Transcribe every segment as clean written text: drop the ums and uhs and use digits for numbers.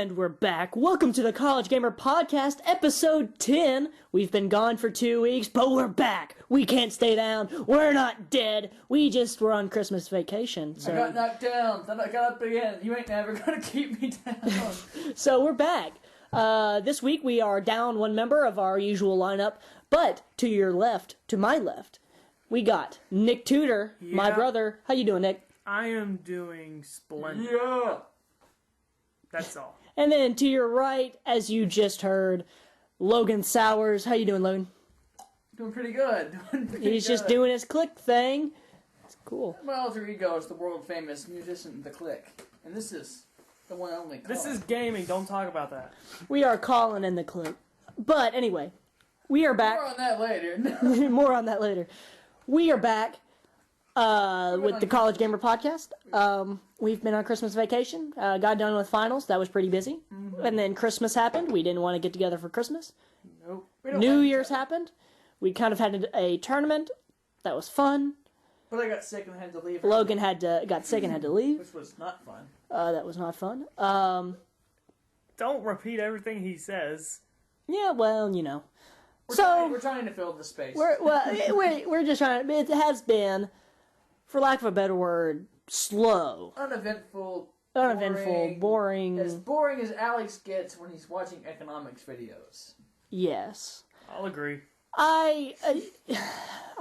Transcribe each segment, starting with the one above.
And we're back. Welcome to the College Gamer Podcast, episode 10. We've been gone for 2 weeks, but we're back. We can't stay down. We're not dead. We just were on Christmas vacation. So. I got knocked down, then I got up again. You ain't never gonna keep me down. So we're back. This week we are down one member of our usual lineup, but to your left, to my left, we got Nick Tudor, my brother. How you doing, Nick? I am doing splendid. Yeah. That's all. And then to your right, as you just heard, Logan Sowers. How you doing, Logan? Doing pretty good. He's just doing his click thing. It's cool. My alter ego is the world famous musician The Click. And this is the one and only Colin. This is gaming. Don't talk about that. We are Colin and the click. But anyway, we are back. More on that later. More on that later. We are back with the College Gamer Podcast. We've been on Christmas vacation. Got done with finals. That was pretty busy. Mm-hmm. And then Christmas happened. We didn't want to get together for Christmas. Nope. New Year's happened. We kind of had a tournament. That was fun. But I got sick and had to leave. Logan got sick and had to leave. Which was not fun. That was not fun. Don't repeat everything he says. Yeah, well, you know. We're trying to fill the space. We're just trying. It has been, for lack of a better word, slow, uneventful, boring. As boring as Alex gets when he's watching economics videos. Yes, I'll agree. I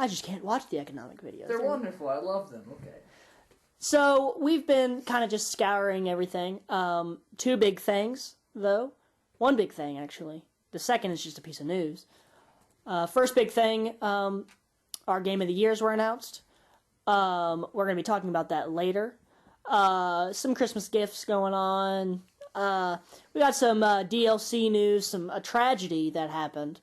just can't watch the economic videos. They're wonderful. I love them. Okay. So we've been kind of just scouring everything. Two big things, though. One big thing, actually. The second is just a piece of news. First big thing, our Game of the Years were announced. We're going to be talking about that later. Some Christmas gifts going on. We got some DLC news, a tragedy that happened.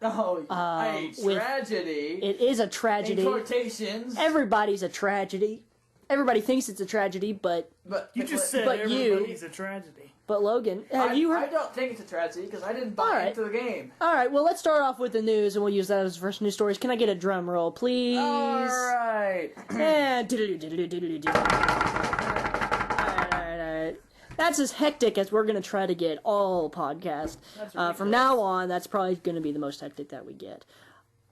Oh, a tragedy. It is a tragedy. In quotations. Everybody's a tragedy. Everybody thinks it's a tragedy, but you just said everybody's a tragedy. But Logan, have you heard? I don't think it's a tragedy because I didn't buy into the game. All right, well, let's start off with the news, and we'll use that as the first news stories. Can I get a drum roll, please? All right. And that's as hectic as we're going to try to get all podcasts. From now on, that's probably going to be the most hectic that we get.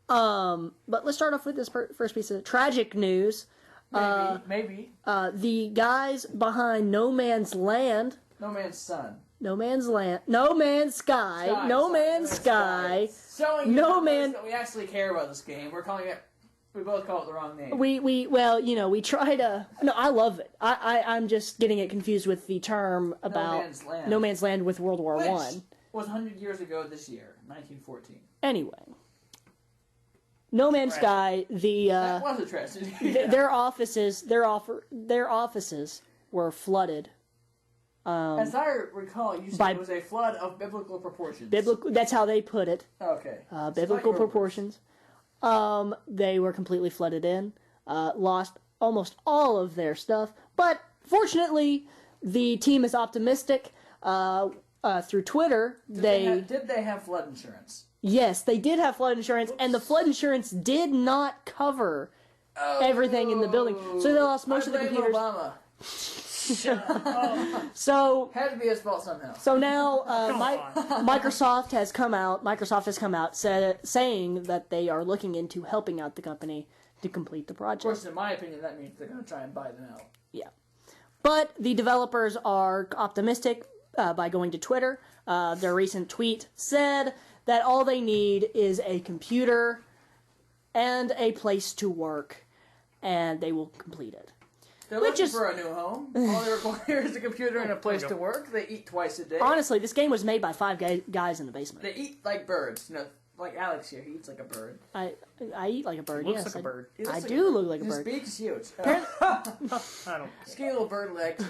But let's start off with this first piece of tragic news. Maybe. The guys behind No Man's Land. No Man's Son. No Man's Land. No Man's Sky. No Man's Sky. Showing No Man. That we actually care about this game. We're calling it. We both call it the wrong name. We try to. No, I love it. I'm just getting it confused with the term about No Man's Land with World War I. Was 100 years ago this year, 1914. Anyway. No Man's Sky. That was a tragedy. Their offices were flooded. As I recall, you said it was a flood of biblical proportions. That's how they put it. Okay. Biblical proportions. They were completely flooded in. Lost almost all of their stuff. But fortunately, the team is optimistic. Through Twitter, did they have flood insurance? Yes, they did have flood insurance, and the flood insurance did not cover everything in the building. So they lost most of the computers. Obama. So had to be his fault somehow. So now Microsoft has come out saying that they are looking into helping out the company to complete the project. Of course, in my opinion, that means they're going to try and buy them out. Yeah, but the developers are optimistic by going to Twitter. Their recent tweet said that all they need is a computer and a place to work, and they will complete it. They're looking for a new home. All they require is a computer and a place to work. They eat twice a day. Honestly, this game was made by 5 guys in the basement. They eat like birds. Like Alex here. He eats like a bird. I eat like a bird, yes. Looks like a bird. I do look like a bird. His beak is huge. I don't Skinny little bird legs.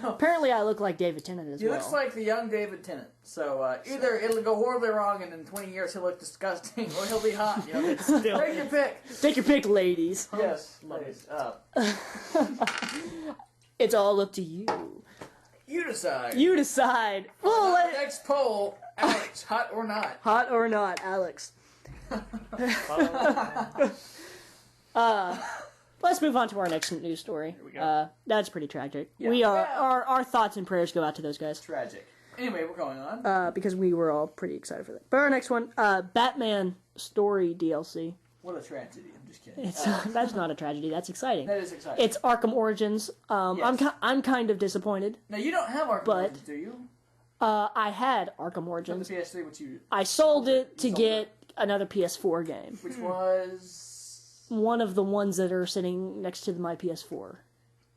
Apparently I look like David Tennant as well. He looks like the young David Tennant. So either it'll go horribly wrong and in 20 years he'll look disgusting, or he'll be hot. Take your pick. Take your pick, ladies. Yes, ladies. It's all up to you. You decide. You decide. Well, next poll, Alex, hot or not? Hot or not, Alex. Let's move on to our next news story. Here we go. That's pretty tragic. Yeah. Our thoughts and prayers go out to those guys. Tragic. Anyway, we're going on. because we were all pretty excited for that. But our next one, Batman Story DLC. What a tragedy. I'm just kidding. It's that's not a tragedy. That's exciting. That is exciting. It's Arkham Origins. Yes. I'm kind of disappointed. Now, you don't have Arkham Origins, do you? I had Arkham On the Origins. PS3, which you... I sold it to sold get another PS4 game. Which was... One of the ones that are sitting next to my PS4.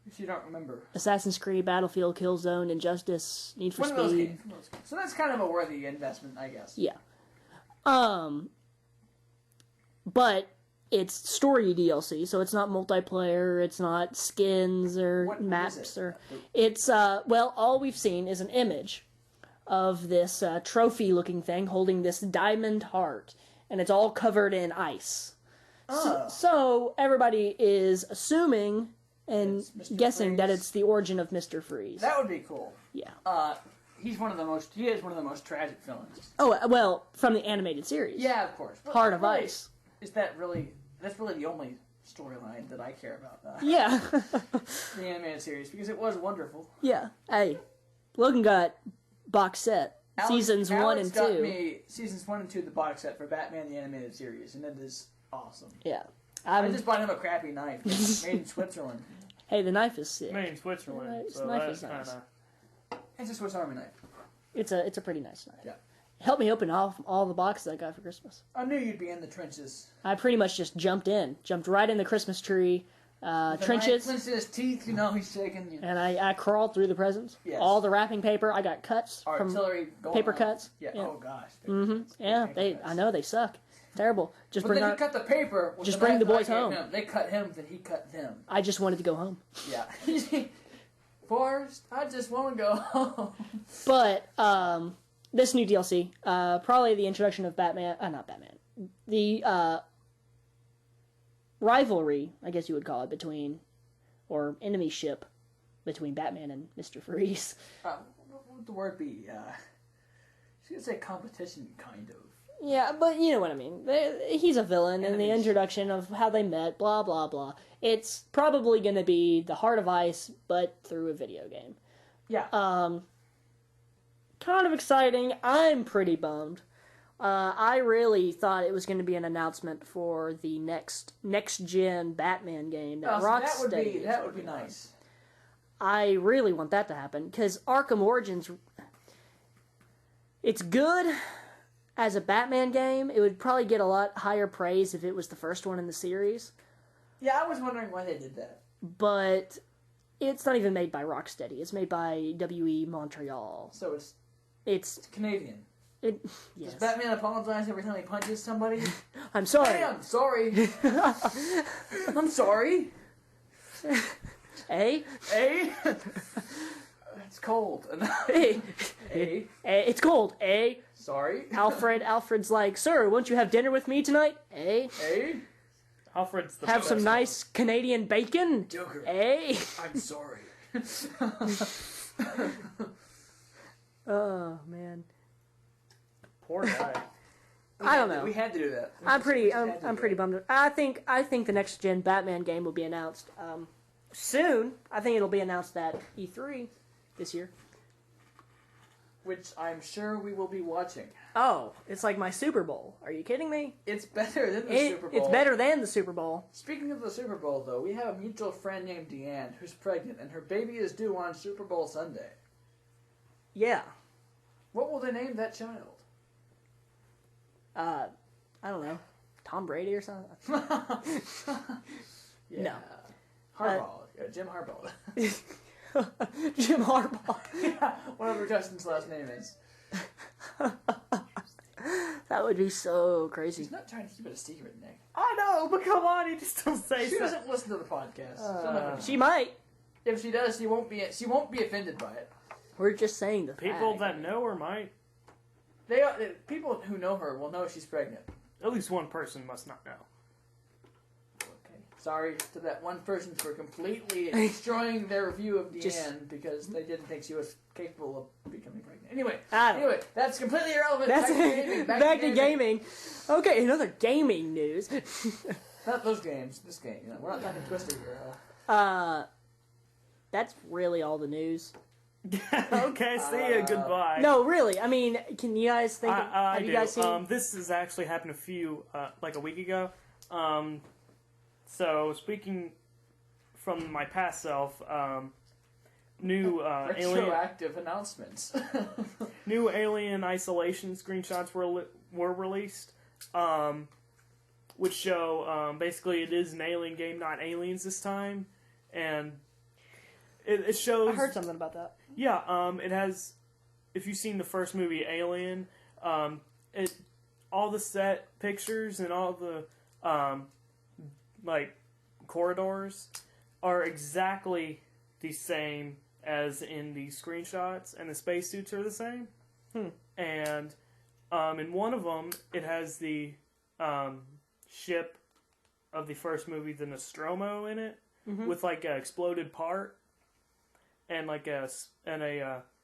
If you don't remember. Assassin's Creed, Battlefield, Killzone, Injustice, Need for One of those Speed. games. So that's kind of a worthy investment, I guess. Yeah. But it's story DLC, so it's not multiplayer, it's not skins or What maps is it? or it's well, all we've seen is an image of this trophy looking thing holding this diamond heart, and it's all covered in ice. Oh. So everybody is assuming and It's Mr. guessing that Freeze. it's the origin of Mr. Freeze. That would be cool. Yeah. He is one of the most tragic villains. Oh, well, from the animated series. Yeah, of course. But Heart of really, Ice. That's really the only storyline that I care about. Yeah. The animated series, because it was wonderful. Yeah. Hey, Logan got box set. Seasons 1 and 2. Got me seasons 1 and 2 the box set for Batman the Animated Series, and it is awesome. Yeah. I just bought him a crappy knife made in Switzerland. Hey, the knife is sick. Made in Switzerland, It's so knife that's is nice. kind of... It's a Swiss Army knife. It's a pretty nice knife. Yeah. Helped me open all the boxes I got for Christmas. I knew you'd be in the trenches. I pretty much just jumped right in the Christmas tree, The trenches, knife clenched in his teeth, he's shaking. You know. and I crawled through the presents. Yes. All the wrapping paper, I got cuts from Artillery going paper on. cuts. Yeah. Yeah. Oh gosh. Yeah, I know they suck. Terrible. Just But bring then our, he cut the paper. With just the bring knife the that I boys gave home. him. They cut him, then he cut them. I just wanted to go home. Yeah. Forrest, I just want to go home. But this new DLC, probably the introduction of Batman. Not Batman. The rivalry, I guess you would call it, between, or enemy ship between Batman and Mr. Freeze. What would the word be? She could say competition, kind of. Yeah, but you know what I mean. He's a villain, and the Enemies. introduction of how they met, blah, blah, blah. It's probably going to be the Heart of Ice, but through a video game. Yeah. Kind of exciting. I'm pretty bummed. I really thought it was going to be an announcement for the next gen Batman game that Rocksteady. That would be nice. I really want that to happen because Arkham Origins. It's good as a Batman game. It would probably get a lot higher praise if it was the first one in the series. Yeah, I was wondering why they did that. But it's not even made by Rocksteady. It's made by WE Montreal. So it's It's Canadian. it. Does Yes. Batman apologize every time he punches somebody? I'm sorry. Hey, I'm sorry. I'm sorry. Hey, Hey. It's cold. hey, Hey. it's cold. Eh? Sorry. Alfred's like, sir, won't you have dinner with me tonight? Eh? Hey. Alfred's the Have best some one. nice Canadian bacon? Joker. Eh? I'm sorry. Oh man, Poor guy. I don't know. We had to do that. I'm pretty Had to do bummed. I think the next gen Batman game will be announced soon. I think it'll be announced at E3 this year. Which I'm sure we will be watching. Oh, it's like my Super Bowl. Are you kidding me? It's better than the Super Bowl. It's better than the Super Bowl. Speaking of the Super Bowl, though, we have a mutual friend named Deanne who's pregnant, and her baby is due on Super Bowl Sunday. Yeah. What will they name that child? I don't know. Tom Brady or something? Yeah. No. Harbaugh. Jim Harbaugh. Jim Harbaugh. Yeah, whatever Justin's last name is. That would be so crazy. He's not trying to keep it a secret, Nick. I know, but come on, you just don't say She so. doesn't listen to the podcast. She'll never know. She might. If she does, she won't be offended by it. We're just saying the People fact. that know her might. People who know her will know she's pregnant. At least one person must not know. Okay. Sorry to that one person for completely destroying their view of Deanne because they didn't think she was capable of becoming pregnant. Anyway, that's completely irrelevant. That's back to gaming. back to gaming. Okay, another gaming news. Not those games. This game. We're not talking Twister here. That's really all the news. Okay, see ya. Goodbye. No, really. I mean, can you guys think? I have do. you guys seen? This has actually happened like a week ago. So speaking from my past self, new alien Retroactive announcements. new Alien Isolation screenshots were released, which show basically it is an alien game, not aliens this time, and it shows. I heard something about that. Yeah, it has. If you've seen the first movie, Alien, all the set pictures and all the like corridors are exactly the same as in the screenshots, and the spacesuits are the same. And in one of them, it has the ship of the first movie, the Nostromo, in it, with like an exploded part, and like a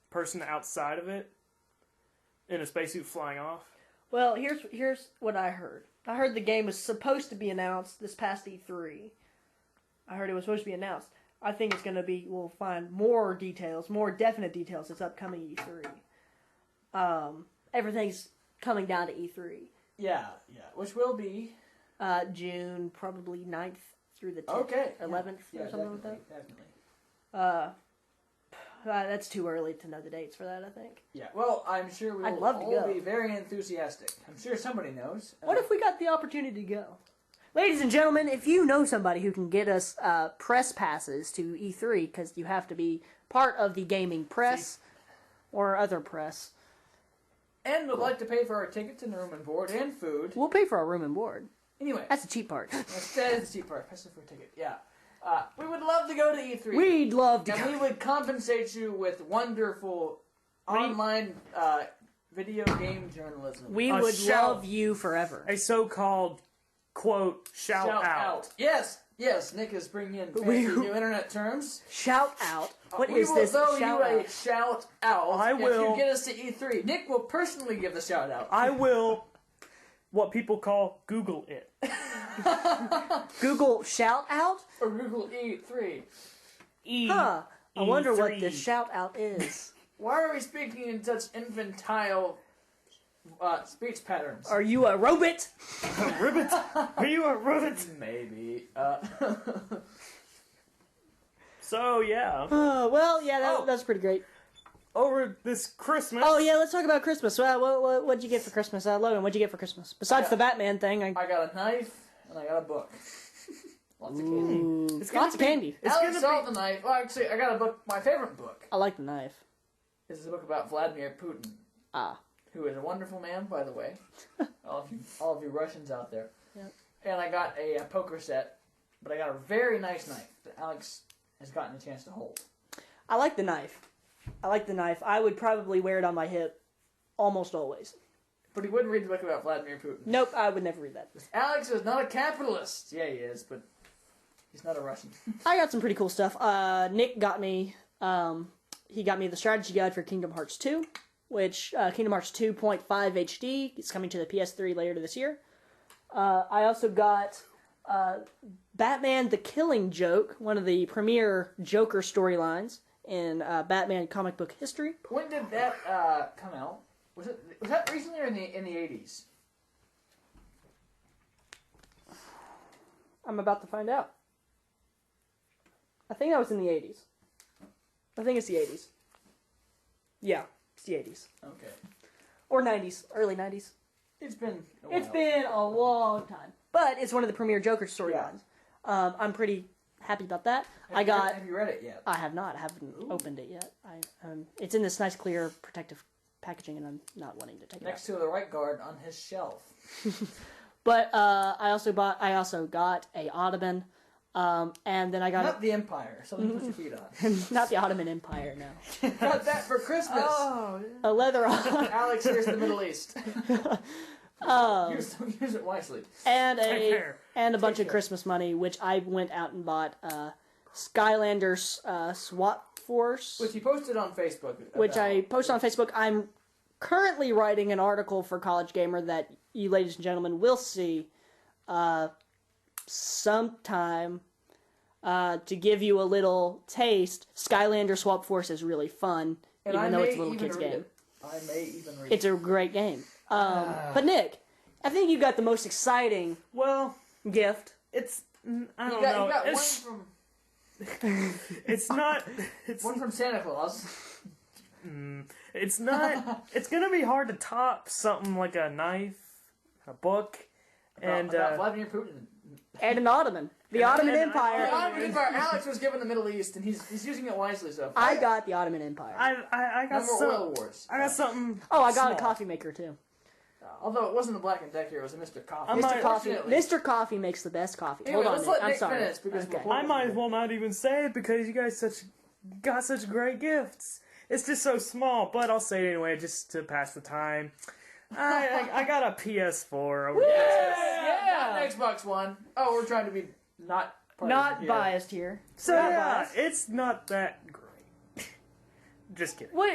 person outside of it in a spacesuit flying off. Well, here's what I heard. I heard the game was supposed to be announced this past E3. I heard it was supposed to be announced. I think it's going to be, we'll find more details, more definite details this upcoming E3. Everything's coming down to E3. Yeah, which will be June, probably 9th through the 10th, okay, 11th or something like that. Definitely. That's too early to know the dates for that, I think. Yeah, well, I'm sure we I'd will love to all go. be very enthusiastic. I'm sure somebody knows. What if we got the opportunity to go? Ladies and gentlemen, if you know somebody who can get us press passes to E3, because you have to be part of the gaming press or other press, and would like to pay for our tickets and room and board and food. we'll pay for our room and board. Anyway, That's the cheap part. that is the cheap part. Especially for a ticket. Yeah. We would love to go to E3. We'd love to And go. we would compensate you with wonderful online video game journalism. We A would shout. love you forever. A so-called quote shout out. Yes, Nick is bringing in fancy new internet terms. Shout out. What we is will this throw shout you out? a shout out I if will- you get us to E3. Nick will personally give the shout out. I will, what people call Google it. Google shout out? Or Google E3. Huh. I wonder what E3. this shout out is. Why are we speaking in such infantile speech patterns? Are you a robot? Ribbit? Are you a ribbit? Maybe. So, yeah. Well, yeah, that's pretty great. Over this Christmas. Oh, yeah, let's talk about Christmas. What'd you get for Christmas? Logan, what'd you get for Christmas? Besides the Batman thing. I got a knife and I got a book. Lots of candy. It's gonna Lots of be- candy. It's Alex gonna saw the knife. Well, actually, I got a book. My favorite book I like the knife. is a book about Vladimir Putin, who is a wonderful man, by the way. all of you Russians out there. Yep. And I got a poker set, but I got a very nice knife that Alex has gotten a chance to hold. I like the knife. I would probably wear it on my hip almost always. But he wouldn't read the book about Vladimir Putin. Nope, I would never read that. Alex is not a capitalist. Yeah, he is, but he's not a Russian. I got some pretty cool stuff. Nick got me, he got me the strategy guide for Kingdom Hearts 2, which, Kingdom Hearts 2.5 HD is coming to the PS3 later this year. I also got, Batman the Killing Joke, one of the premier Joker storylines in Batman comic book history. When did that come out? Was that recently or in the 80s? I'm about to find out. I think that was in the 80s. I think it's the 80s. Yeah, it's the 80s. Okay. Or 90s, early 90s. It's been a while. It's been a long time. But it's one of the premier Joker storylines. I'm pretty happy about that. Have you read it yet? I have not. I haven't opened it yet. It's in this nice, clear, protective packaging, and I'm not wanting to take Next it out. to the right guard on his shelf. But I also got a Ottoman, and then I got Not the Empire. Something to put your feet on. not the Ottoman Empire, no. Got that for Christmas. A leather Alex, here's the Middle East. Use it wisely. and Take care. a bunch Take of care. Christmas money, which I went out and bought Skylanders SWAT Force, Which he posted on Facebook. which I about- posted on Facebook. I'm currently writing an article for College Gamer that you, ladies and gentlemen, will see sometime To give you a little taste, Skylander Swap Force is really fun, And even I though may it's a little even kid's read game. it. I may even read It's a great game. But Nick, I think you got the most exciting Well, gift. it's I don't You know. got one It's, from it's not. It's one from Santa Claus. It's not. It's gonna be hard to top something like a knife, a book, and about Vladimir Putin. And an Ottoman. The Ottoman and Empire. The Ottoman Empire. Alex was given the Middle East, and he's using it wisely so far. I got the Ottoman Empire. I No got more some. oil wars. I got something. Oh, I got small. a coffee maker too. Although it wasn't a Black & Decker, it was a Mr. Coffee. I might- Mr. Coffee. Unfortunately. Mr. Coffee makes the best coffee. Anyway, Hold on, let's Nick. let I'm Nick sorry. finish, because Okay. before- I might as well not even say it because you guys got such great gifts. It's just so small, but I'll say it anyway just to pass the time. I got a PS4 over there. Yeah, not an Xbox One. Oh, we're trying to be not partisan Not here. biased here. So Not yeah, biased. it's not that great. Just kidding. What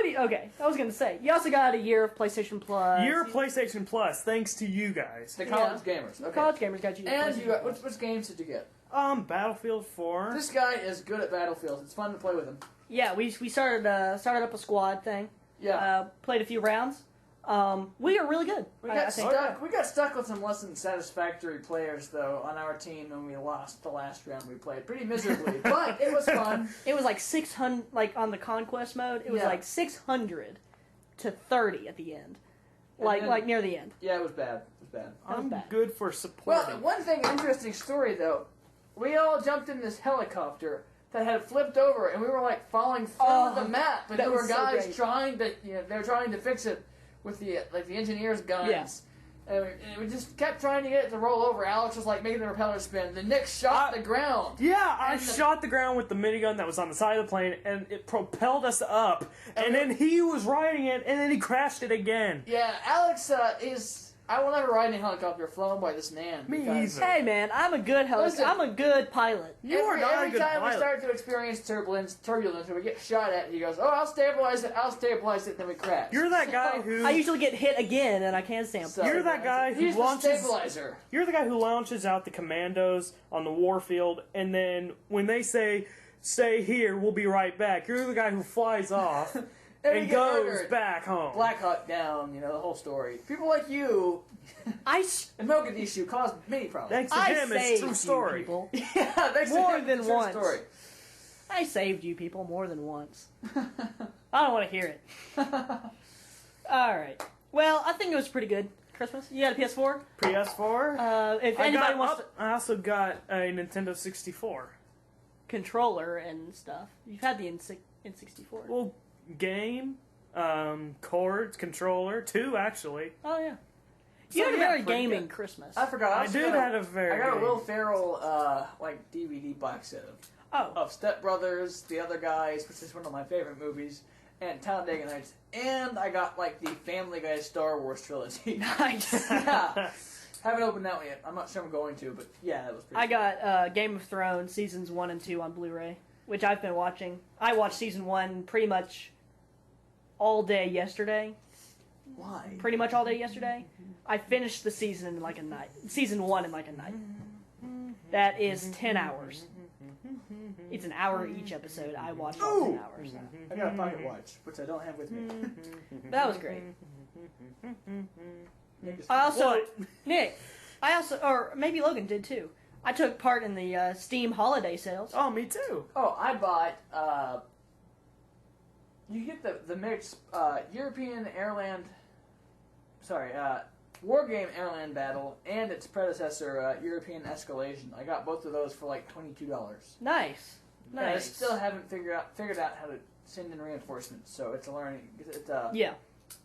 do you, okay, I was gonna say, you also got a year of PlayStation Plus. Your PlayStation Plus, thanks to you guys. The college gamers. Okay. College gamers got you. And PlayStation you got Plus. which games did you get? Battlefield 4. This guy is good at Battlefield. It's fun to play with him. Yeah, we started up a squad thing. Yeah. Played a few rounds. We are really good. We I got think. stuck. We got stuck with some less than satisfactory players though on our team, and we lost the last round we played pretty miserably. But it was fun. It was like 600, like on the conquest mode. It was Yeah. like 600 to 30 at the end, like then- near the end. Yeah, it was bad. It was bad. I'm bad. good for Well, supporting. one thing, interesting story though. We all jumped in this helicopter that had flipped over, and we were like falling through Oh, the map. But that there were was so guys great. trying to, they're trying to fix it with the the engineers' guns. Yeah. And we just kept trying to get it to roll over. Alex was like making the propeller spin. Then Nick shot the ground. Yeah, I And the- shot the ground with the minigun that was on the side of the plane, and it propelled us up. And then he was riding it, and then he crashed it again. Yeah, Alex is. I will never ride in a helicopter flown by this man. Me because either. Hey man, I'm a good Listen. I'm a good pilot. You are not every a good time we pilot. start to experience turbulence, or we get shot at, he goes, "Oh, I'll stabilize it. Then we crash." You're that guy So- who. I usually get hit again, and I can't stamp. So- You're that guy who He's the launches. stabilizer. You're the guy who launches out the commandos on the warfield, and then when they say, "Stay here, we'll be right back," you're the guy who flies off we and get goes murdered. back home. Black Hawk down, the whole story. People like you I and Mogadishu caused many problems. Thanks to I him, it's saved true you, story. people. Yeah, thanks More to him, than it's a true once. Story. I saved you people more than once. I don't want to hear it. All right. Well, I think it was pretty good. Christmas. You got a PS4? PS4. If I anybody got wants I also got a Nintendo 64. controller and stuff, you've had the N64. Well, game, cords, controller, 2 actually. Oh yeah. So, You had a yeah, very pretty gaming good. Christmas. I forgot. I also did got have a very. I got a game. Will Ferrell DVD box set Oh. of Step Brothers, The Other Guys, which is one of my favorite movies, and Talladega Nights, and I got like the Family Guy Star Wars trilogy. Nice. Yeah. Haven't opened that one yet. I'm not sure I'm going to, but yeah, that was pretty. I got Game of Thrones seasons 1 and 2 on Blu-ray, which I've been watching. I watched season 1 pretty much all day yesterday. Why? Pretty much all day yesterday. I finished the season in like a night. Season 1 in like a night. That is 10 hours. It's an hour each episode. I watched all 10 hours. I got a pocket watch, which I don't have with me. That was great. Nick is- I also, What? Nick, or maybe Logan did too. I took part in the Steam holiday sales. Oh, me too. Oh, I bought. You get the mixed European Airland. Sorry, Wargame Airland Battle and its predecessor European Escalation. I got both of those for like $22. Nice. And I Nice. still haven't figured out how to send in reinforcements, so it's a learning. Yeah.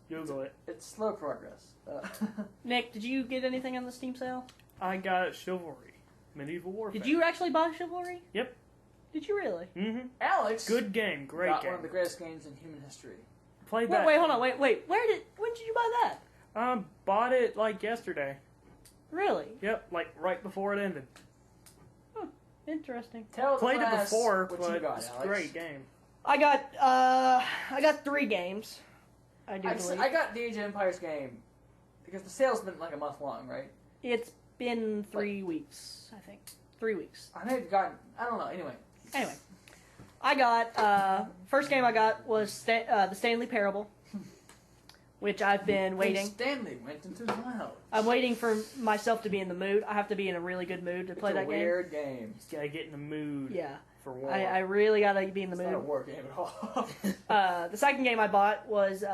Google it. It's slow progress. Nick, did you get anything on the Steam sale? I got Chivalry, Medieval Warfare. Did you actually buy Chivalry? Yep. Did you really? Mm-hmm. Alex Good game, great got game. one of the greatest games in human history. Played Wait, that. wait, hold on, wait. When did you buy that? Bought it like yesterday. Really? Yep, like right before it ended. Interesting. Tell the Played it class before, what but you got, it's a Alex. great game. I got 3 games. I do believe. I got the Age of Empires game because the sale's been like a month long, right? It's been 3 weeks, I think. 3 weeks. I may have gotten. I don't know. Anyway, I got first game I got was the Stanley Parable, which I've been waiting. Stanley went into the cloud. I'm waiting for myself to be in the mood. I have to be in a really good mood to play that game. It's a weird game. You gotta get in the mood. Yeah. For war. I really gotta be in the mood. It's not a war game at all. The second game I bought was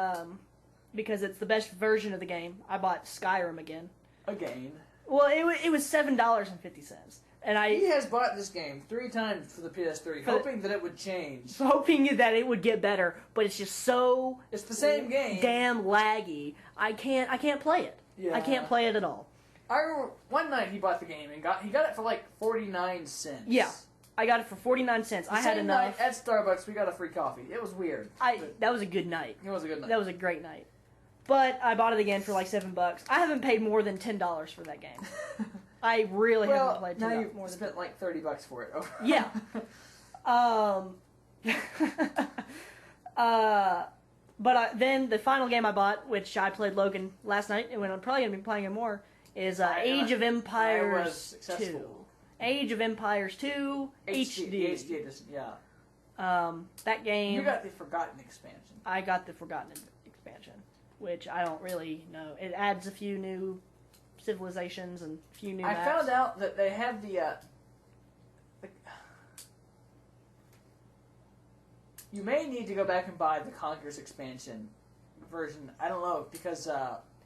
because it's the best version of the game. I bought Skyrim again. Again. Well, it was $7.50, and he has bought this game 3 times for the PS3, hoping that it would change, hoping that it would get better. But it's just so it's the same game, damn laggy. I can't play it. Yeah. I can't play it at all. I remember one night he bought the game and he got it for like 49 cents. Yeah. I got it for 49 cents. I had enough. Night at Starbucks, we got a free coffee. It was weird. That was a good night. It was a good night. That was a great night. But I bought it again for like $7. I haven't paid more than $10 for that game. I really haven't played now you spent like $30 for it. Yeah. But then the final game I bought, which I played Logan last night, and I'm probably gonna be playing it more, is Age of Empires 2. Age of Empires 2 HD. The HD edition, yeah. That game. You got the Forgotten expansion. I got the Forgotten expansion, which I don't really know. It adds a few new civilizations and a few new maps. I found out that they have the you may need to go back and buy the Conquerors expansion version. I don't know, because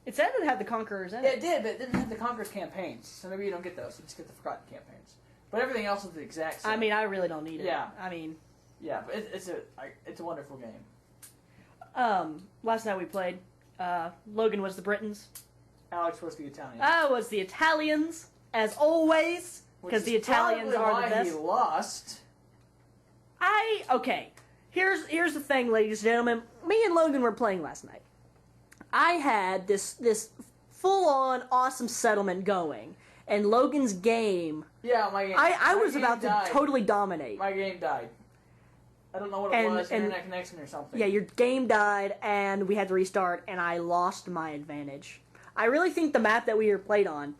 it said it had the Conquerors in it. It did, but it didn't have the Conquerors campaigns, so maybe you don't get those. You just get the Forgotten campaigns. But everything else is the exact same. I mean, I really don't need it. Yeah. I mean... Yeah, but it's a wonderful game. Last night we played. Logan was the Britons. Alex was the Italians. I was the Italians, as always, because the Italians are the best. He lost. Okay. Here's the thing, ladies and gentlemen. Me and Logan were playing last night. I had this full-on awesome settlement going, and Logan's game. Yeah, my game. I was about to totally dominate. My game died. I don't know what it was, internet connection or something. Yeah, your game died, and we had to restart, and I lost my advantage. I really think the map that we were played on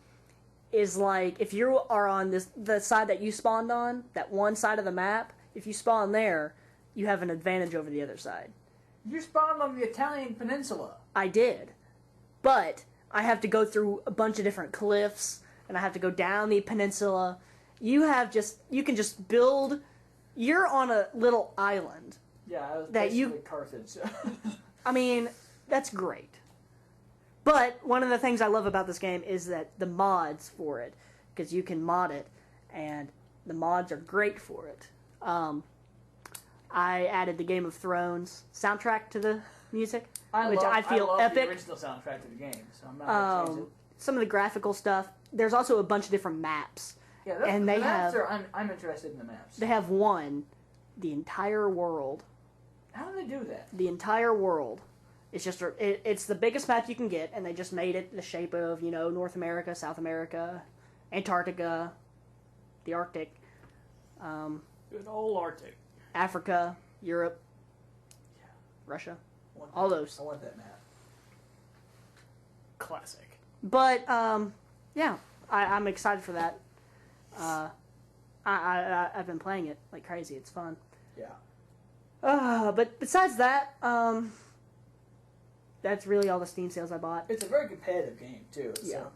is like, if you are on the side that you spawned on, that one side of the map, if you spawn there, you have an advantage over the other side. You spawned on the Italian peninsula. I did. But I have to go through a bunch of different cliffs, and I have to go down the peninsula. You can just build... You're on a little island. Yeah, I was basically Carthage. I mean, that's great. But one of the things I love about this game is that the mods for it, because you can mod it, and the mods are great for it. I added the Game of Thrones soundtrack to the music, which I feel epic. The original soundtrack to the game, so I'm not going to change it. Some of the graphical stuff. There's also a bunch of different maps. Yeah, and the maps I'm interested in the maps. They have the entire world. How do they do that? The entire world. It's just it's the biggest map you can get, and they just made it the shape of North America, South America, Antarctica, the Arctic, good old Arctic, Africa, Europe, Russia, all those. I want that map. Classic. But yeah, I'm excited for that. I've been playing it like crazy. It's fun. Yeah. But besides that, that's really all the Steam sales I bought. It's a very competitive game too. Yeah. So.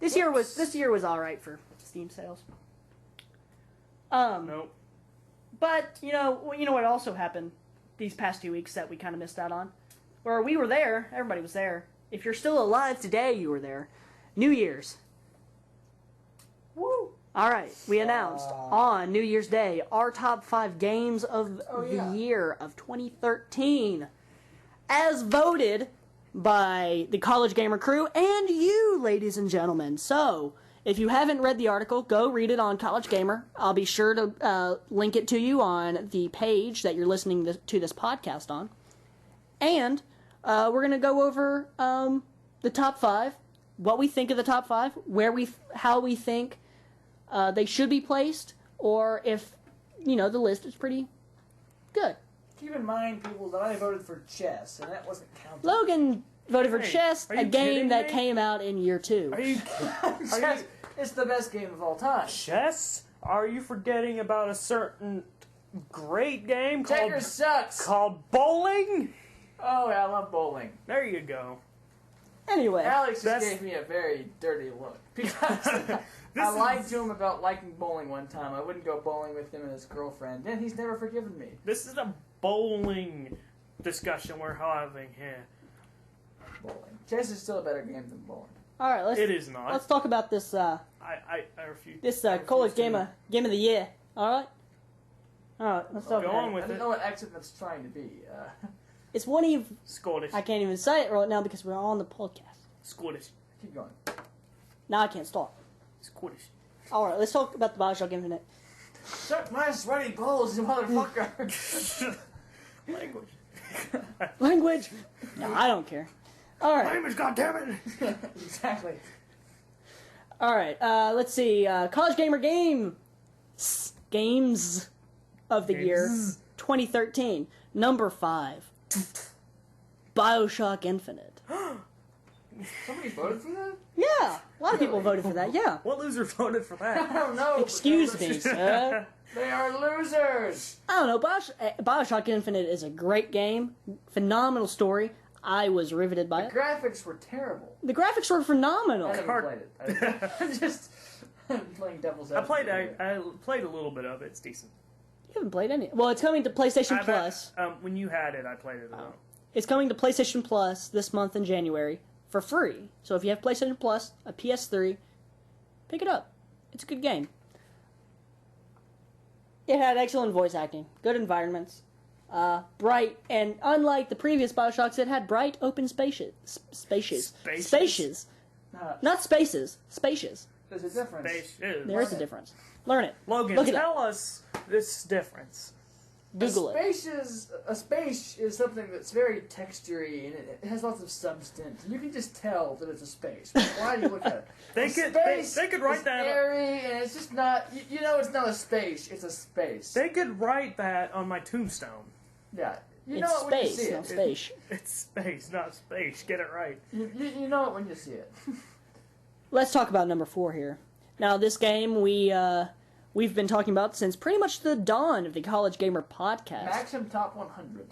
This year was all right for Steam sales. Nope. But you know what also happened these past 2 weeks that we kind of missed out on, or we were there. Everybody was there. If you're still alive today, you were there. New Year's. Woo! All right, we announced on New Year's Day our top 5 games of the year of 2013, as voted by the College Gamer crew and you, ladies and gentlemen. So, if you haven't read the article, go read it on College Gamer. I'll be sure to link it to you on the page that you're listening to this podcast on. And we're going to go over the top 5, what we think of the top 5, how we think they should be placed, or if, the list is pretty good. Keep in mind, people, that I voted for chess, and that wasn't counted. Logan voted for chess, a game that came out in year 2. Are you Chess, it's the best game of all time. Chess? Are you forgetting about a certain great game Checkers sucks! called bowling? Oh, yeah, I love bowling. There you go. Anyway, Alex just gave me a very dirty look. Because I lied to him about liking bowling one time. I wouldn't go bowling with him and his girlfriend. And he's never forgiven me. This is a bowling discussion we're having here. Bowling. Chess is still a better game than bowling. all right, It is not. let's talk about this I refuse. this I refuse college to. game of the year. All right, let's talk Go about on it. with I don't it. know what accent that's trying to be. It's one of Scottish. I can't even say it right now because we're on the podcast. Scottish. Keep going. Now I can't stop. Scottish. All right, let's talk about the Bioshock Infinite. Suck my sweaty balls, you motherfucker! Language. No, I don't care. All right, Language, goddammit! Exactly. all right. Let's see. College Gamer Games of the Year 2013, number 5. Bioshock Infinite. Somebody voted for that? Yeah, a lot of people voted for that. Yeah. What loser voted for I that? don't know. Excuse me, sir. They are losers! I don't know. Bioshock Infinite is a great game. Phenomenal story. I was riveted by The it. graphics were terrible. The graphics were phenomenal. I haven't played it. I'm just playing devil's advocate. I played a little bit of it. It's decent. You haven't played any. Well, it's coming to PlayStation Plus. When you had it, I played it a little. It's coming to PlayStation Plus this month in January for free. So if you have PlayStation Plus, a PS3, pick it up. It's a good game. It had excellent voice acting, good environments, bright, and unlike the previous Bioshocks, it had bright, open spaces. Spacious? Spaces. Not spaces. Spacious. There's a difference. Space is. There is a difference. Learn it. Logan, Look it tell us this difference. Google it. A space is something that's very textury and it has lots of substance. You can just tell that it's a space. Why do you look at it? They could write is that. airy and it's just not. You know, it's not a space. It's a space. They could write that on my tombstone. Yeah, you It's know it when you space, see not it. space. It's space, not space. Get it right. You know it when you see it. Let's talk about number 4 here. Now, this game we've been talking about since pretty much the dawn of the College Gamer podcast. Maxim Top 100.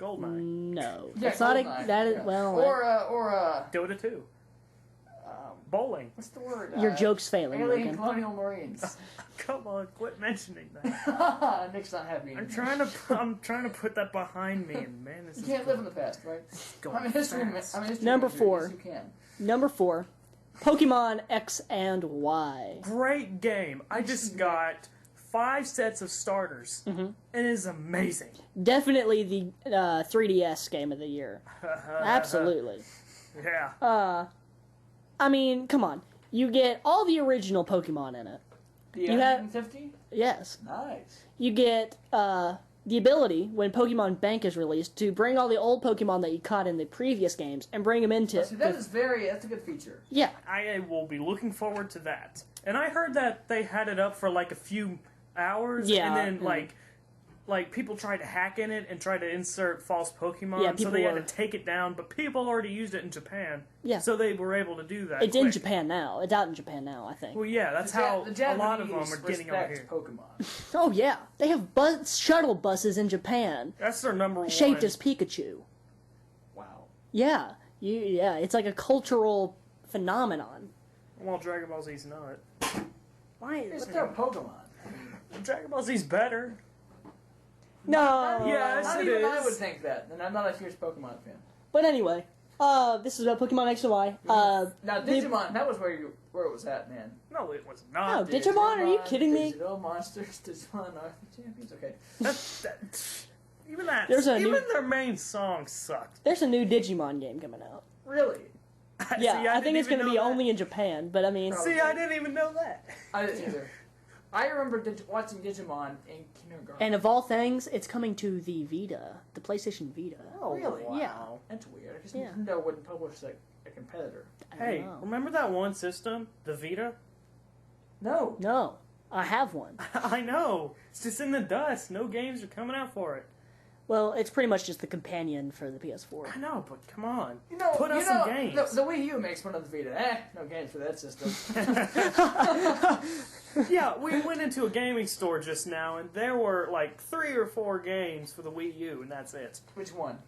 Goldeneye. No, Yeah, it's not GoldenEye, that is yeah. well. Or Dota 2. Bowling. what's the word? your joke's failing, Alien Logan. Colonial Marines. Come on, quit mentioning that. Nick's not happy. I'm trying to put that behind me, and man, this You is can't live in the past, right? going I'm a history. fast. I'm a history Number major. 4. Yes, you can. Number 4, Pokemon X and Y. Great game. I just got 5 sets of starters. It is amazing. Definitely the 3DS game of the year. Absolutely. Yeah. I mean, come on. You get all the original Pokemon in it. The You have- 150? Yes. Nice. You get the ability, when Pokemon Bank is released, to bring all the old Pokemon that you caught in the previous games and bring them into... See, that's a good feature. Yeah. I will be looking forward to that. And I heard that they had it up for like a few hours, Yeah, and then like people tried to hack in it and try to insert false Pokemon, Yeah, so people they had were- to take it down. But people already used it in Japan, Yeah. so they were able to do that. It's in quick. Japan now. It's out in Japan now, I think. Well, yeah, that's The how Japanese a lot of them are getting over respect here. Pokemon. Oh, yeah. They have shuttle buses in Japan That's their number one. shaped as Pikachu. Wow. Yeah. It's like a cultural phenomenon. Well, Dragon Ball Z's not. Why? It's their Pokemon. Dragon Ball Z's better. No. Yes, Not it even is. I would think that, and I'm not a huge Pokemon fan. But anyway, this is about Pokemon X and Y. Now, Digimon, that was where it was at, man. No, it was No, not. Digimon? Are you kidding me? Digital monsters, Digimon are the champions. Okay. Even that. There's a even new- their main song sucked. There's a new Digimon game coming out. Really? Yeah, See, I think didn't it's going to even be know that. only in Japan, but I mean... See, I didn't even know that. I didn't either. I remember watching Digimon in kindergarten. And of all things, it's coming to the Vita, the PlayStation Vita. Oh, really? Yeah. That's weird. I guess Yeah. Nintendo wouldn't publish a competitor. Hey, know. remember that one system, the Vita? No. No, I have one. I know. It's just in the dust. No games are coming out for it. Well, it's pretty much just the companion for the PS4. I know, but come on. Put us some games. The Wii U makes fun of the Vita. No games for that system. Yeah, we went into a gaming store just now, and there were like 3 or 4 games for the Wii U, and that's it. Which one?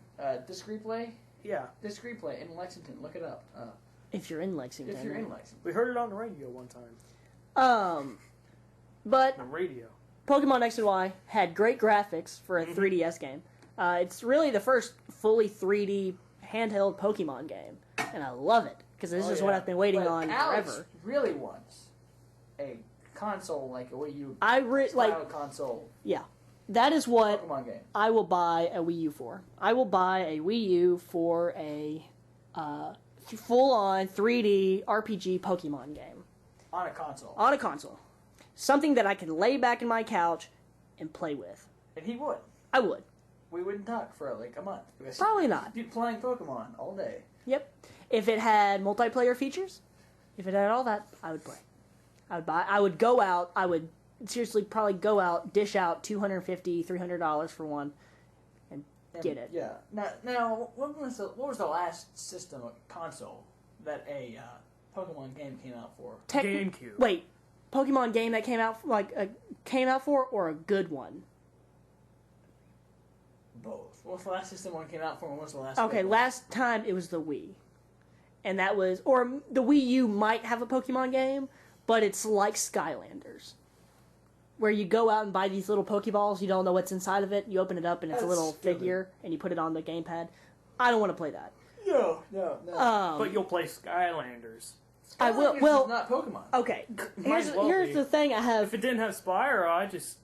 Disc Replay? Yeah. Disc Replay in Lexington. Look it up. If you're in Lexington. If you're in Lexington. We heard it on the radio one time. But The radio. Pokemon X and Y had great graphics for a 3DS game. It's really the first fully 3D handheld Pokemon game, and I love it because this is what I've been waiting on Alex forever. really wants a console like a Wii U. Console. Yeah, that is what Pokemon game. I will buy a Wii U for. I will buy a Wii U for a full-on 3D RPG Pokemon game On a console. on a console. Something that I can lay back in my couch and play with. And he would. I would. We wouldn't talk for like a month. Because Probably not. You'd be playing Pokemon all day. Yep. If it had multiplayer features, if it had all that, I would play. I would buy. I would go out. I would seriously probably go out, dish out $250, $300 for one, and get it. Yeah. Now, what was the last system console that a Pokemon game came out for? GameCube. Wait, Pokemon game that came out came out for, or a good one? Both. What was the last system one came out for? And what was the last? Okay, Pokemon? last time it was the Wii, and that was, or the Wii U might have a Pokemon game, but it's like Skylanders, where you go out and buy these little Pokeballs. You don't know what's inside of it. You open it up and it's a little figure, and you put it on the gamepad. I don't want to play that. No. But you'll play Skylanders. I will. Skylanders Well, is not Pokemon. okay. Might as well Here's be. the thing I have. If it didn't have Spyro, I'd just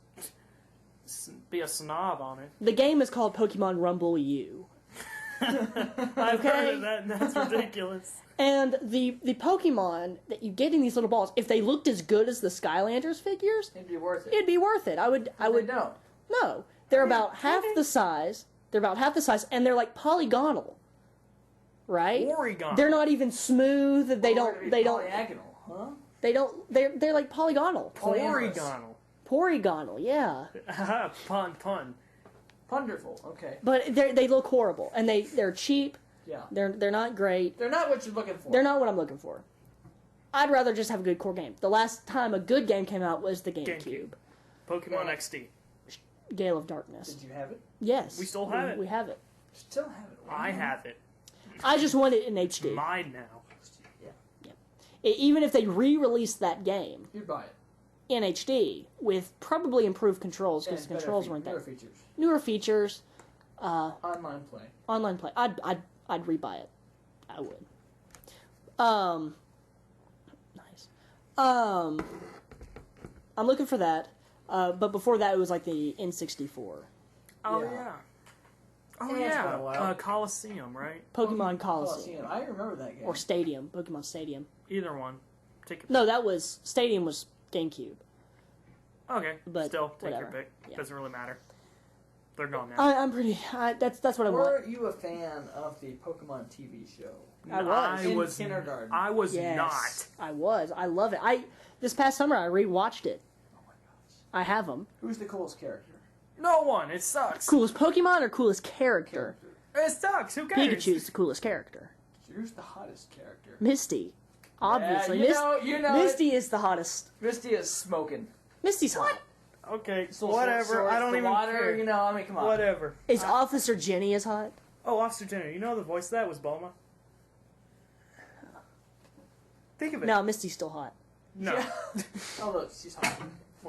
be a snob on it. The game is called Pokemon Rumble U. I've heard of that, and that's ridiculous. And the Pokemon that you get in these little balls, if they looked as good as the Skylanders figures, It'd be worth it. it'd be worth it. I would. No. No, they're about half the size. They're about half the size, and they're like polygonal, right? Oregon. They're not even smooth. They don't. Diagonal, huh? They don't. They're like polygonal. Porygonal. Porygonal, yeah. Pun. Wonderful. Okay. But they look horrible, and they're cheap. Yeah. They're not great. They're not what you're looking for. They're not what I'm looking for. I'd rather just have a good core game. The last time a good game came out was the GameCube. Pokemon XD. Gale of Darkness. Did you have it? Yes. We still have it. We have it. Still have it. I have it. I just want it in HD. Mine now. Even if they re-released that game You'd buy it. in HD with probably improved controls because the And controls better weren't there. features. Newer features, Online play. online play. I'd rebuy it. I would. Nice. I'm looking for that. But before that, it was like the N64. Oh, Yeah. yeah. Oh, Yeah, it's been a yeah. while. Coliseum, right? Pokemon Coliseum. I remember that game. Or Stadium. Pokemon Stadium. Either one. Take a No, that was... Stadium was GameCube. Okay, But still, take whatever. your pick. Yeah. Doesn't really matter. They're gone now. I'm pretty... that's what I want. Were you a fan of the Pokemon TV show? I was. In kindergarten. I was Yes, not. I was. I love it. This past summer, I rewatched it. Oh my gosh. I have them. Who's the coolest character? No one. It sucks. Coolest Pokemon or coolest character? It sucks. Who cares? Pikachu's the coolest character. Who's the hottest character? Misty. Obviously. you know Misty is the hottest. Misty is smoking. Misty's hot. Okay, So whatever. swords, I don't the even water, care. You know, I mean, come on. Whatever. Is Officer Jenny as hot? Oh, Officer Jenner. You know the voice of that was Bulma? Think of it. No, Misty's still hot. No. Yeah. Oh, look, she's hot.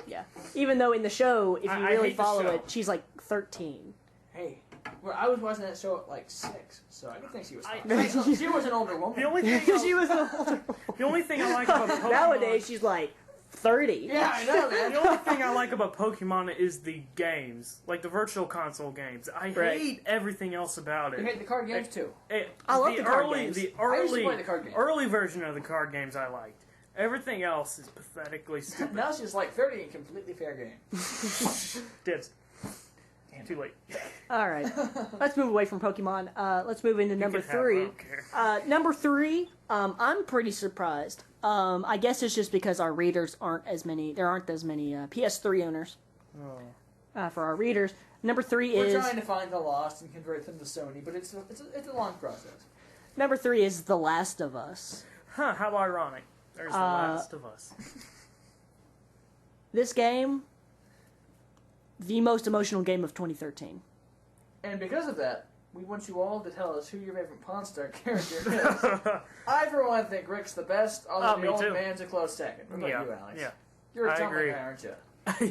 Yeah. Even though in the show, if you I really hate the follow show. it, she's like 13. Hey, well, I was watching that show at like 6, so I didn't think she was hot. I- She was an older woman. The only thing She was an older. the only thing I like about Pokemon Nowadays, she's like 30. Yeah, I know, man. The only thing I like about Pokemon is the games, like the virtual console games. I Right. hate everything else about You it. hate the card games too. I love the card games. The I used to early, play the card games. early version of the card games I liked. Everything else is pathetically stupid. Now she's like 30 and completely fair game. Dibs. Too late. All right. Let's move away from Pokemon. Let's move into number can have it, I 3. don't care. Number 3, I'm pretty surprised. I guess it's just because our readers aren't as many. There aren't as many PS3 owners. Oh. for our readers. Number 3 We're is... trying to find the lost and convert them to Sony, but it's a long process. Number 3 is The Last of Us. Huh, how ironic. There's The Last of Us. This game, the most emotional game of 2013. And because of that, we want you all to tell us who your favorite Pawn Star character is. I, for one, think Rick's the best, although the old man's a close second. What about you, Alex? Yeah. You're a I Chumley agree. guy, aren't you?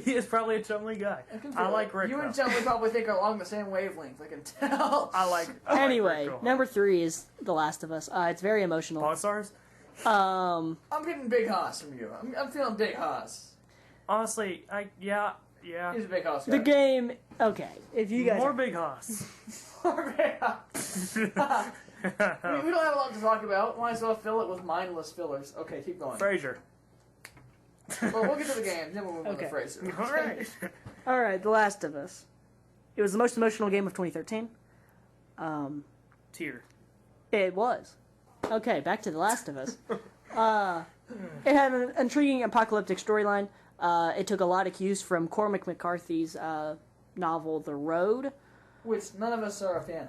He is probably a Chumley guy. I like Rick. You though. and Chumley probably think along the same wavelength, I can tell. I like Anyway, Rick. number 3 is The Last of Us. It's very emotional. Pawn Stars? Um, I'm getting Big Hoss from you. I'm feeling Big Hoss. Honestly, yeah. He's a Big Hoss guy. the game... Okay, if you guys... More Big Hoss. Big Hoss. we don't have a lot to talk about. Might as well fill it with mindless fillers. Okay, keep going. Frasier. Well, we'll get to the game, then we'll move on Okay. to Fraser. All right. Alright, The Last of Us. It was the most emotional game of 2013. Tear. It was. Okay, back to The Last of Us. It had an intriguing apocalyptic storyline. It took a lot of cues from Cormac McCarthy's novel The Road. Which none of us are a fan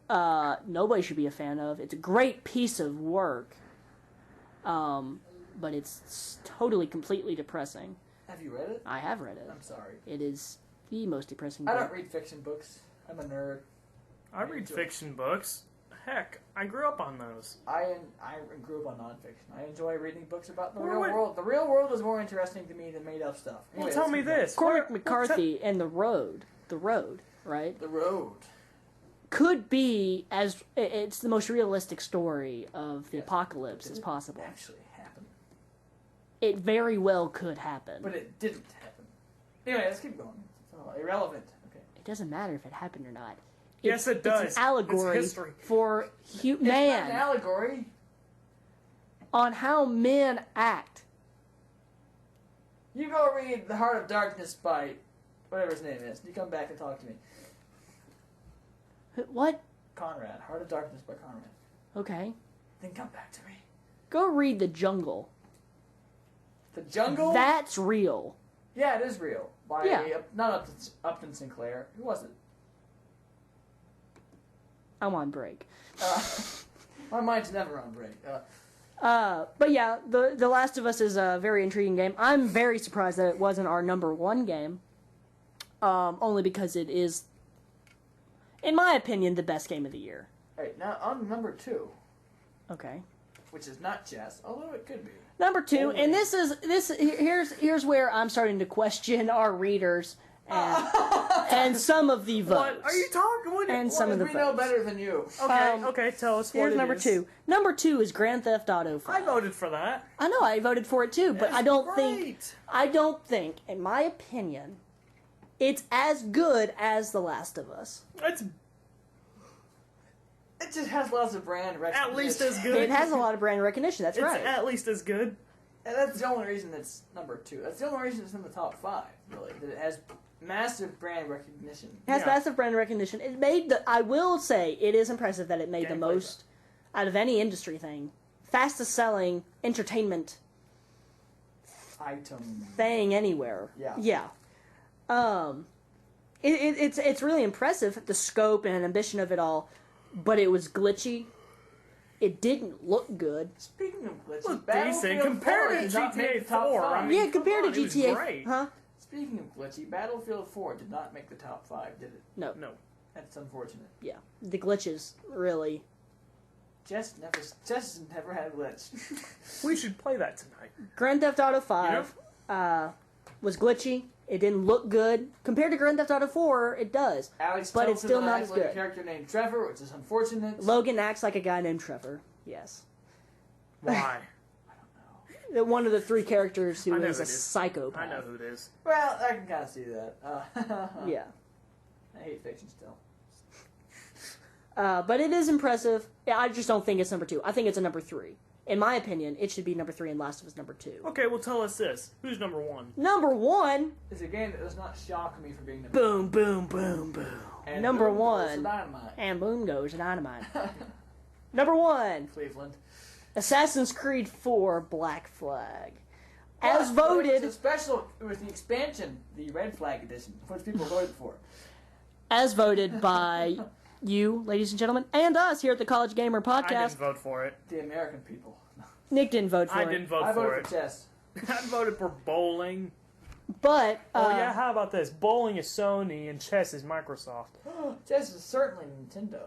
of. Nobody should be a fan of. It's a great piece of work. But it's totally, completely depressing. Have you read it? I have read it. I'm sorry. It is the most depressing I book. don't read fiction books. I'm a nerd. I read fiction books. Heck, I grew up on those. I grew up on nonfiction. I enjoy reading books about the Wait, real wait. world. The real world is more interesting to me than made up stuff. Well, Anyway, tell let's me keep going. this. Cormac McCarthy and The Road, right, The Road. could be as it's the most realistic story of the Yes. apocalypse Did as it possible. actually happen? It very well could happen. But it didn't happen. Anyway, let's keep going. It's all irrelevant. Okay. It doesn't matter if it happened or not. Yes, it does. It's an allegory It's history. for It's not an man allegory. on how men act. You go read The Heart of Darkness by whatever his name is. You come back and talk to me. What? Conrad. Heart of Darkness by Conrad. Okay. Then come back to me. Go read The Jungle. The Jungle? That's real. Yeah, it is real. By Yeah. not Upton Sinclair. Who was it? I'm on break. My mind's never on break. But yeah, the Last of Us is a very intriguing game. I'm very surprised that it wasn't our number 1 game. Only because it is, in my opinion, the best game of the year. Alright, now on number 2, Okay. which is not chess, although it could be. Number 2, Holy. and here's where I'm starting to question our readers and some of the votes. What are you talking? What? And some of the we know votes. better than you. Okay, tell us what Here's it number is. 2. Number 2 is Grand Theft Auto 5. I voted for that. I know, I voted for it too, but That's I don't great. think, in my opinion, it's as good as The Last of Us. It's It just has lots of brand recognition. at least as good. It has a lot of brand recognition, that's It's right. at least as good. And that's the only reason it's number 2. That's the only reason it's in the top 5, really. That it has massive brand recognition. It has Yeah. massive brand recognition. It made I will say, it is impressive that it made the Gameplay. most out of any industry thing. Fastest selling entertainment Item. thing anywhere. Yeah. Yeah. It's really impressive, the scope and ambition of it all, but it was glitchy. It didn't look good. Speaking of glitches, Look Battlefield decent compared 4 to did not make GTA the top 4. 5. I mean, Yeah, compared come to on, it was GTA. great. Huh? Speaking of glitchy, Battlefield 4 did not make the top 5, did it? No. No. That's unfortunate. Yeah. The glitches really. Jess never had a glitch. We should play that tonight. Grand Theft Auto 5 was glitchy. It didn't look good. Compared to Grand Theft Auto 4, it does. Alex But it's Tilton still not acts as like good. a character named Trevor, which is unfortunate. Logan acts like a guy named Trevor. Yes. Why? One of the 3 characters who I know is who a it is. psychopath. I know who it is. Well, I can kind of see that. Yeah. I hate fiction still. But it is impressive. Yeah, I just don't think it's number 2. I think it's a number 3. In my opinion, it should be number 3 and Last of Us number 2. Okay, well tell us this. Who's number 1? Number 1, It's a game that does not shock me for being number boom, boom, boom, boom. And Number boom goes 1, the dynamite. and boom goes the dynamite. Number 1, Cleveland. Assassin's Creed 4 Black Flag. as voted. It's a special with the expansion, the Red Flag edition, which people voted for. As voted by you, ladies and gentlemen, and us here at the College Gamer Podcast. I didn't vote for it. The American people. Nick didn't vote for it. I didn't vote I for voted it. for chess. I voted for bowling. But Oh yeah, how about this? Bowling is Sony and chess is Microsoft. Chess is certainly Nintendo.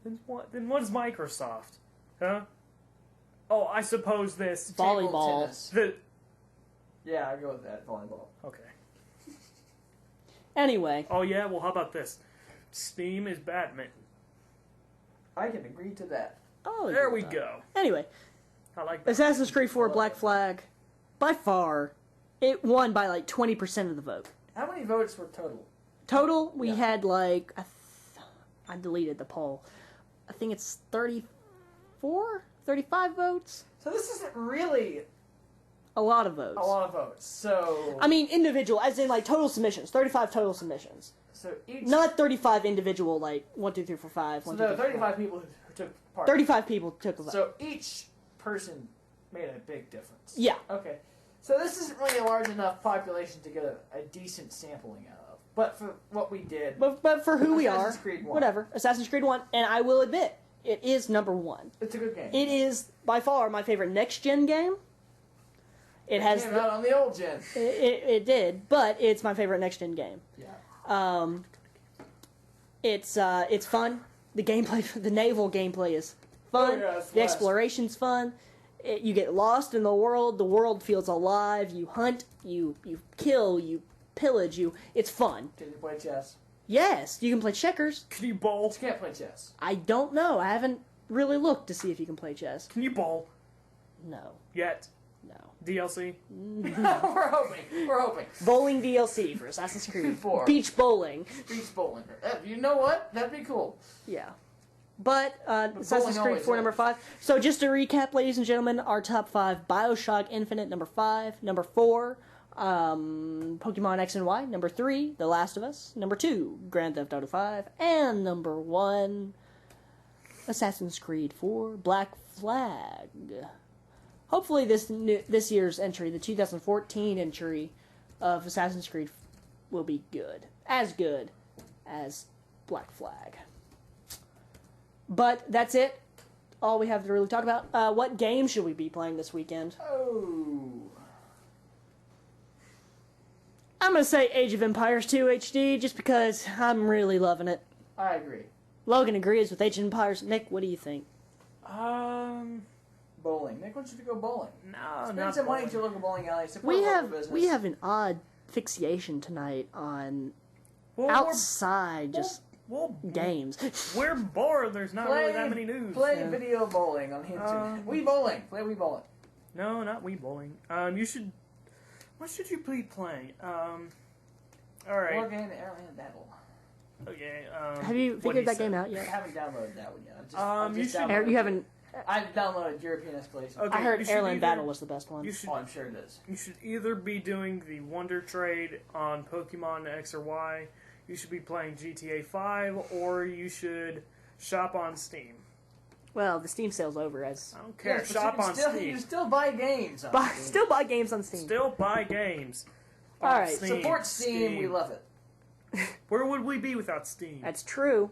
Then what is Microsoft? Huh? Oh, I suppose this. Table volleyball. tennis. Yeah, I go with that. Volleyball. Okay. Anyway, Oh yeah, well how about this? Steam is badminton. I can agree to that. oh, There we go. Anyway, I like that. Assassin's Creed 4 Black Flag, by far, it won by like 20% of the vote. How many votes were total? Total, we Yeah. had like I deleted the poll. I think it's 34, 35 votes. So this isn't really A lot of votes. a lot of votes. So I mean, individual, as in like total submissions. 35 total submissions. so each Not 35 individual, like 1, 2, 3, 4, 5. so 1, 2, there were 3, 4, 5. 35 people who took part. 35 people took a vote. So each person made a big difference. Yeah. Okay. So this isn't really a large enough population to get a decent sampling out of. But for what we did, But for who we are, Assassin's Creed 1. whatever. Assassin's Creed 1, and I will admit, it is number 1. it's a good game. It is by far my favorite next-gen game. It has came out on the old gen. it did, but it's my favorite next-gen game. Yeah. It's fun. The gameplay, the naval gameplay is fun. Oh, yeah, it's the blast. exploration's fun. You get lost in the world. The world feels alive. You hunt. You kill. You pillage. It's fun. Can you play chess? Yes, you can play checkers. Can you bowl? You can't play chess. I don't know. I haven't really looked to see if you can play chess. Can you bowl? No, Yet. no. DLC? We're hoping. We're hoping. Bowling DLC for Assassin's Creed 4. Beach bowling. Beach bowling. You know what? That'd be cool. Yeah. But Assassin's Creed always 4 number is. 5. So just to recap, ladies and gentlemen, our top 5: BioShock Infinite number 5, number 4, Pokemon X and Y, number 3, The Last of Us, number 2, Grand Theft Auto 5, and number 1, Assassin's Creed 4 Black Flag. Hopefully this year's entry, the 2014 entry of Assassin's Creed, will be good as Black Flag. But that's it. All we have to really talk about. What game should we be playing this weekend? Oh. I'm going to say Age of Empires 2 HD just because I'm really loving it. I agree. Logan agrees with Age of Empires. Nick, what do you think? Bowling. Nick wants you to go bowling. No, Spend not some money bowling. to local bowling alley. Support We local have business. an odd fixation tonight on Well, outside just Well, games. we're bored. There's not really that many news. Play Yeah. video bowling on him too. Wii bowling. Play Wii bowling. No, not Wii bowling. You should. What should you be playing? All right. Morgan Airland Battle. Okay. Have you what figured he that said. game out I yet? haven't downloaded that one yet. You should- downloaded You haven't. I've downloaded European Escalation. Okay, I heard you should Airland either- Battle was the best one. You should. Oh, I'm sure it is. You should either be doing the Wonder Trade on Pokemon X or Y. You should be playing GTA 5, or you should shop on Steam. Well, the Steam sale's over. As I don't care. Yes, but shop you can on still, Steam. You still buy games. On Steam. still buy games on Steam. Still buy games. All on right. Support Steam. We love it. Where would we be without Steam? That's true.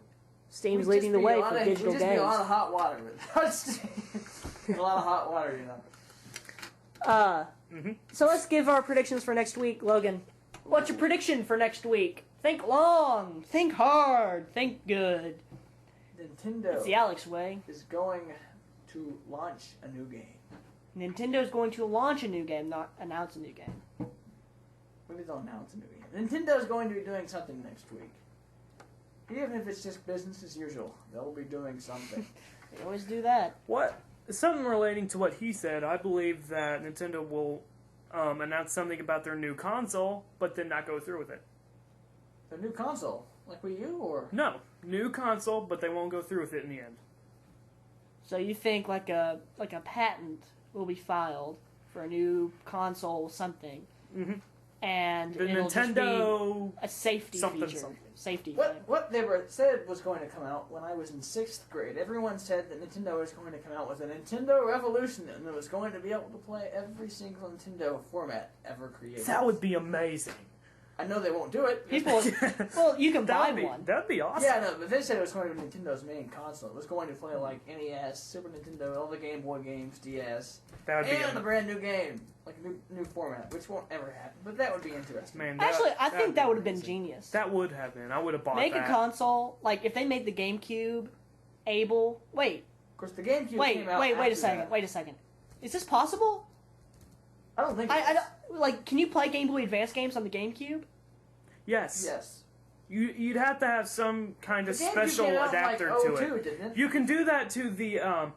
Steam's We'd leading just the be way a lot for of- digital we'd just be a lot games. of hot water without Steam. A lot of hot water, you know. So let's give our predictions for next week, Logan. What's your prediction for next week? Think long, think hard, think good. Nintendo It's the Alex way. is going to launch a new game. Nintendo's going to launch a new game, not announce a new game. Maybe they'll announce a new game. Nintendo's going to be doing something next week. Even if it's just business as usual, they'll be doing something. They always do that. What? Something relating to what he said, I believe that Nintendo will announce something about their new console, but then not go through with it. A new console, like Wii U, or No. New console, but they won't go through with it in the end. So you think like a patent will be filed for a new console something, and The it'll just Nintendo be a safety something, feature. something. Safety thing. What they said was going to come out when I was in 6th grade. Everyone said that Nintendo was going to come out with a Nintendo Revolution, and it was going to be able to play every single Nintendo format ever created. That would be amazing. I know they won't do it. People, well, you can buy That'd be, one. That'd be awesome. Yeah, no, but they said it was going to be Nintendo's main console. It was going to play like NES, Super Nintendo, all the Game Boy games, DS, That would be and a brand new game, like a new format, which won't ever happen. But that would be interesting. Man, Actually, I think that would have been amazing. genius. That would have been. I would have bought Make that. a console, like if they made the GameCube able. Wait, Of course, the GameCube came out wait a after second. that. Wait a second. Is this possible? I don't think. I don't, like. Can you play Game Boy Advance games on the GameCube? Yes. Yes. You'd have to have some kind of The GameCube special came out in, adapter like, to 02, it. didn't it? You can do that to the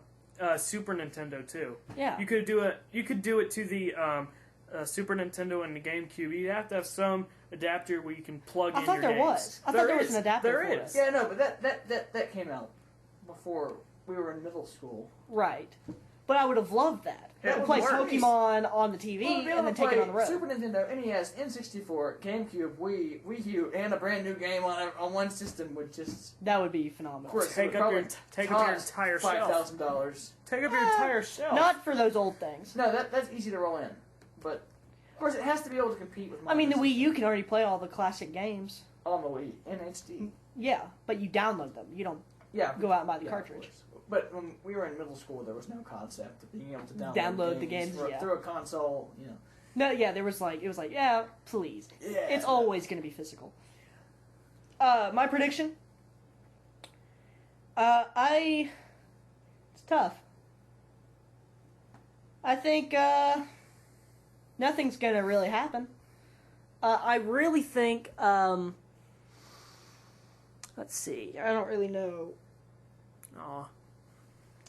Super Nintendo too. Yeah. You could do it. You could do it to the Super Nintendo and the GameCube. You'd have to have some adapter where you can plug I in thought your there games. was. I thought there was an adapter There for is. it. Yeah, no, but that came out before we were in middle school. Right. But I would have loved that. That To would play work. Pokemon on the TV Well, to be able and then to take it play on the road. Super Nintendo, NES, N64, GameCube, Wii U, and a brand new game on one system would just That would be phenomenal. of course Take up your entire shelf. $5,000. Take up your entire shelf. Not for those old things. No, that's easy to roll in, but of course it has to be able to compete with. I mean, the modern Wii U can already play all the classic games. on the Wii in HD. Yeah, but you download them. You don't Yeah, go out and buy the yeah, cartridge. of course. But when we were in middle school, there was no concept of being able to Download the games, through, yeah. through a console. You know, No, yeah, it was like, yeah, please. yeah, It's always going to be physical. My prediction? It's tough. I think, nothing's going to really happen. I really think, let's see, I don't really know. Aw.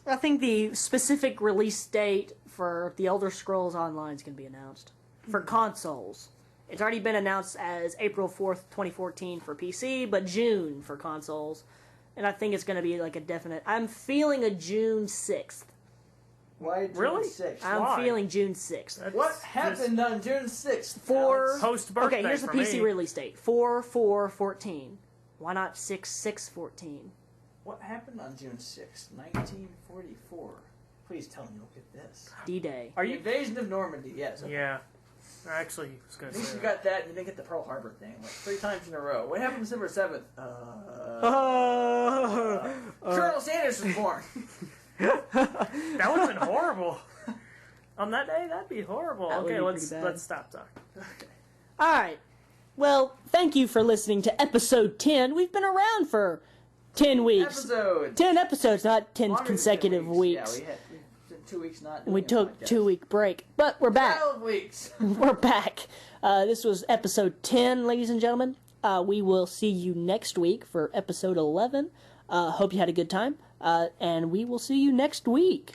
I think the specific release date for The Elder Scrolls Online is going to be announced. For consoles. It's already been announced as April 4th, 2014 for PC, but June for consoles. And I think it's going to be like a definite... I'm feeling a June 6th. Why June Really? 6th? I'm Why? feeling June 6th. That's What just happened on June 6th? For... Alex? Post-birthday Okay, here's the for PC me. release date. 4/4/14. Why not 6/6/14? What happened on June 6th, 1944? Please tell me you'll get this. D-Day. Are The you? invasion of Normandy, yes. Yeah. I actually was gonna At least say you that. got that, and you didn't get the Pearl Harbor thing, like 3 times in a row. What happened December 7th? Colonel Sanders was born. That would have been horrible. On that day, that'd be horrible. That would Okay, be let's pretty bad. stop talking. All right. Well, thank you for listening to episode 10. We've been around for 10 weeks. Episode. 10 episodes, not 10 Longer than 10 consecutive weeks. Yeah, we did 2 weeks not. We doing a took podcast. 2-week break, but we're back. 12 weeks. We're back. This was episode 10, ladies and gentlemen. We will see you next week for episode 11. Hope you had a good time, and we will see you next week.